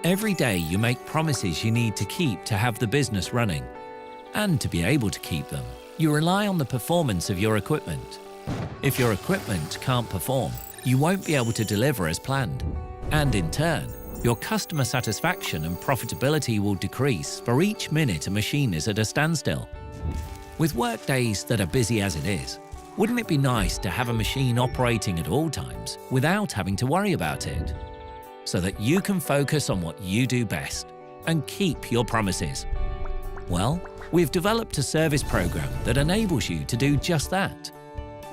Every day you make promises you need to keep to have the business running. And to be able to keep them, you rely on the performance of your equipment. If your equipment can't perform, you won't be able to deliver as planned. And in turn, your customer satisfaction and profitability will decrease for each minute a machine is at a standstill. With workdays that are busy as it is, wouldn't it be nice to have a machine operating at all times without having to worry about it? So that you can focus on what you do best and keep your promises. Well, we've developed a service program that enables you to do just that.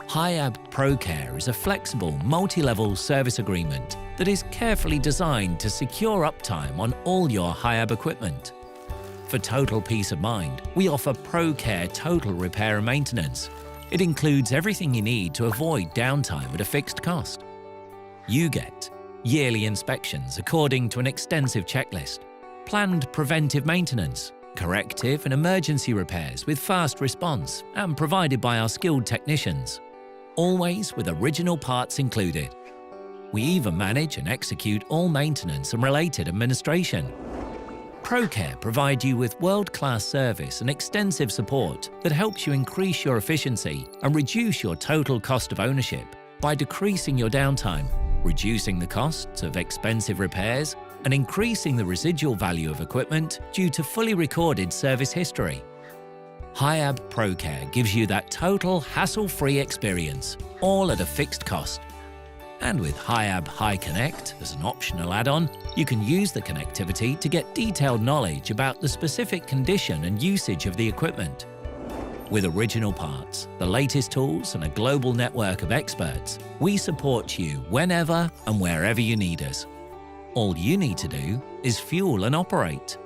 Hiab ProCare is a flexible, multi-level service agreement that is carefully designed to secure uptime on all your Hiab equipment. For total peace of mind, we offer ProCare Total Repair and Maintenance. It includes everything you need to avoid downtime at a fixed cost. You get yearly inspections according to an extensive checklist, planned preventive maintenance, corrective and emergency repairs with fast response and provided by our skilled technicians, always with original parts included. We even manage and execute all maintenance and related administration. ProCare provide you with world-class service and extensive support that helps you increase your efficiency and reduce your total cost of ownership by decreasing your downtime, reducing the costs of expensive repairs, and increasing the residual value of equipment due to fully recorded service history. Hiab ProCare gives you that total hassle-free experience, all at a fixed cost. And with Hiab Hi Connect as an optional add-on, you can use the connectivity to get detailed knowledge about the specific condition and usage of the equipment. With original parts, the latest tools, and a global network of experts, we support you whenever and wherever you need us. All you need to do is fuel and operate.